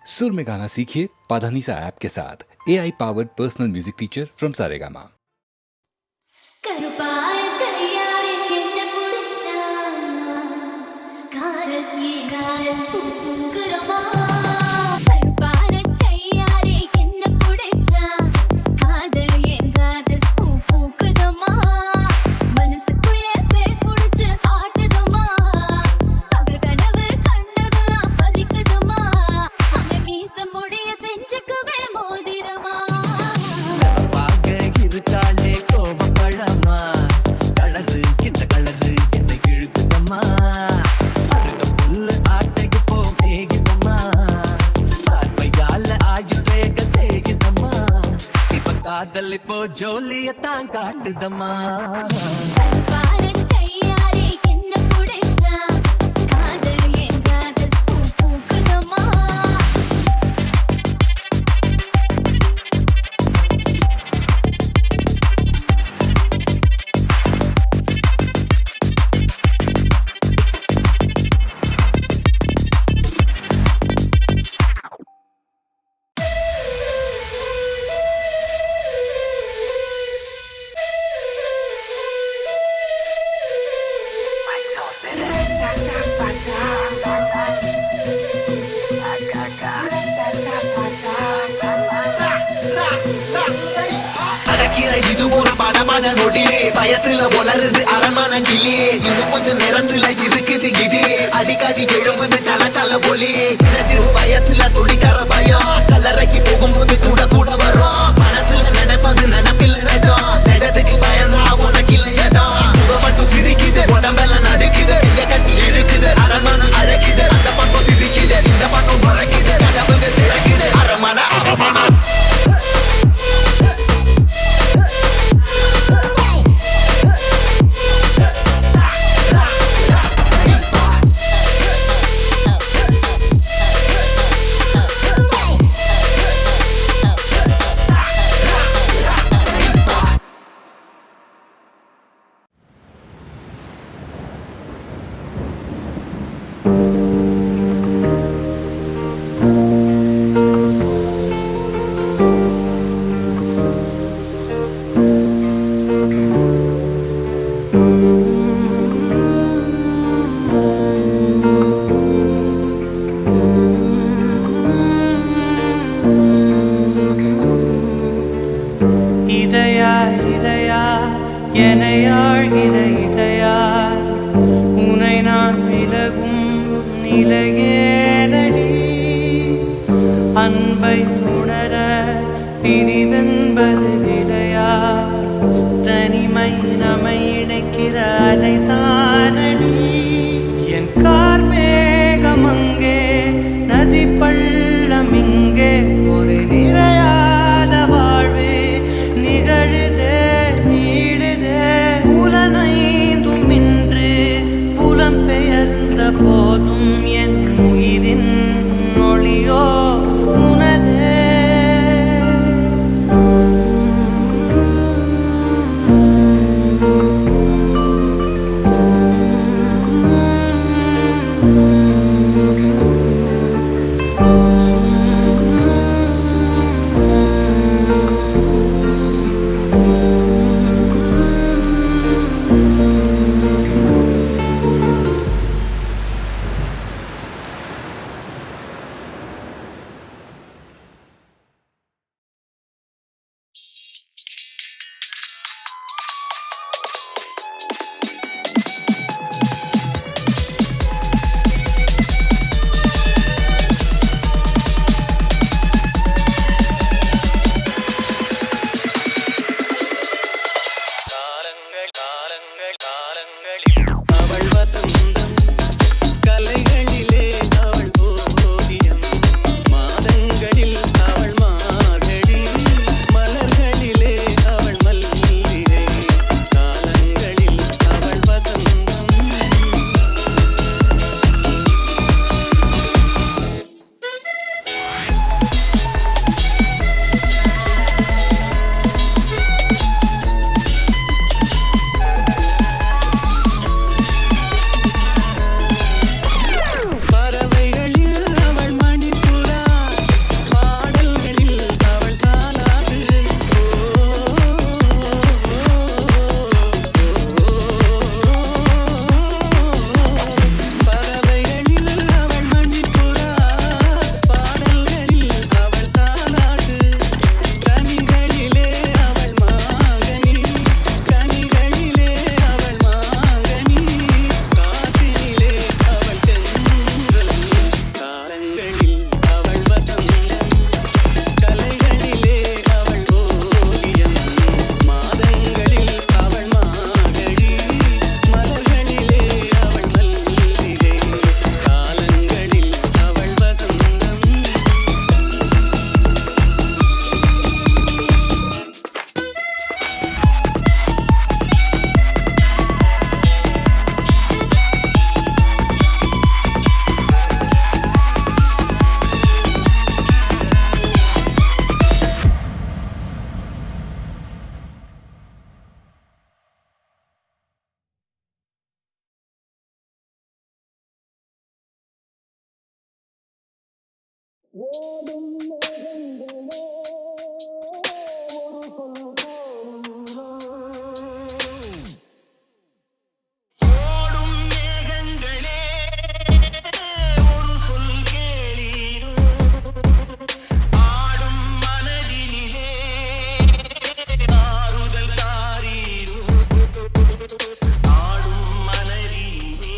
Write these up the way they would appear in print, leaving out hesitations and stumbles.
सुर में गाना सीखिए पाधानीसा ऐप के साथ AI powered personal music teacher from Saregama. காதலிப்போ ஜோலியத்தான் காட்டுதம்மா இது ஒரு படமான நொடியே பயத்துல வளருது அரண்மான கிளியே இன்னும் கொஞ்சம் நேரத்துல இருக்குது இடி அடிக்கடி எழும்புது சல சல ஒலி சிறு வயசுல சொல்லித்தர பயம் கல்லறைக்கு போகும்போது கூட கூட வரும் மனசுல நினைப்பது நினைப்பில் நிஜம் நிஜத்துக்கு பயந்தா உனக்கு இல்லை இடம் முகம் மட்டும் சிரிக்குது உடம்பெல்லாம் நடுக்குது கைய கட்டி இழுக்குது அரண்மான அழைக்குது அந்த பக்கம் சிரிக்குது இந்த பக்கம் முறைக்குது கடவுங்க திறக்குது அரண்மான அரண்மான எனையாழ்கிற இதயால் உனை நான் விலகும் நிலையேனடி அன்பை உணர பிரிவென்பது விலையா தனிமை நம்மை இணைக்கிற அலை தானடி என் கார் மேகம் அங்கே நதி பள்ளம் இங்கே ஒரு நிறையாத வாழ்வே நிகழுதே போதும் என் உயிரின் ஒளியோ உனதே ஓடும் மேகங்களே ஒரு சொல் கேளீரோ ஆடும் மனதினிலே ஆறுதல் தாரீரோ ஆடும் மனதினிலே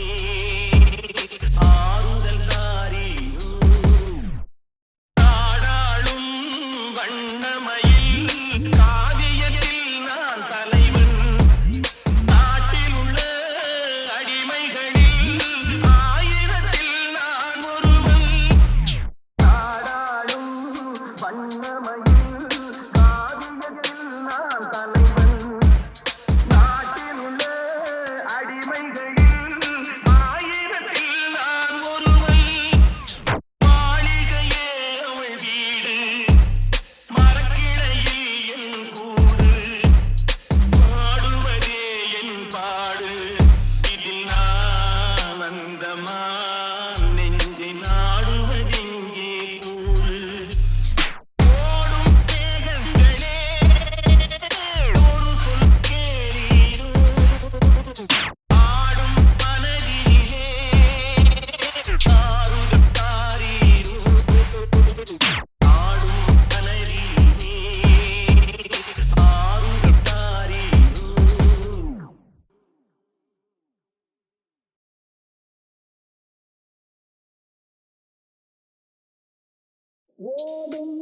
ஆறுதல் தாரீரோ நாடாளும் வண்ணமயில் காவியத்தில் நான் தலைவன் நாட்டில் உள்ள அடிமைகளில் ஆயிரத்தில் நான் ஒருவன் நாடாளும் வண்ணமயில் காவியத்தில் நான் தலைவன் நாட்டில் உள்ள அடிமைகளில் ஆயிரத்தில் நான் ஒருவன் மாளிகையே அவள் வீடு மரக்கிளையில் என் கூடு பாடுவதே என் பாடு இதில் நான் அந்தமான் நெஞ்சை நாடுவதெங்கே கூடு ஓடும் மேகங்களே ஒரு சொல் கேளீரோ ஆடும் மனதினிலே ஆறுதல் தாரீரோ ஆடும் மனதினிலே ஆறுதல் தாரீரோ ஓடும்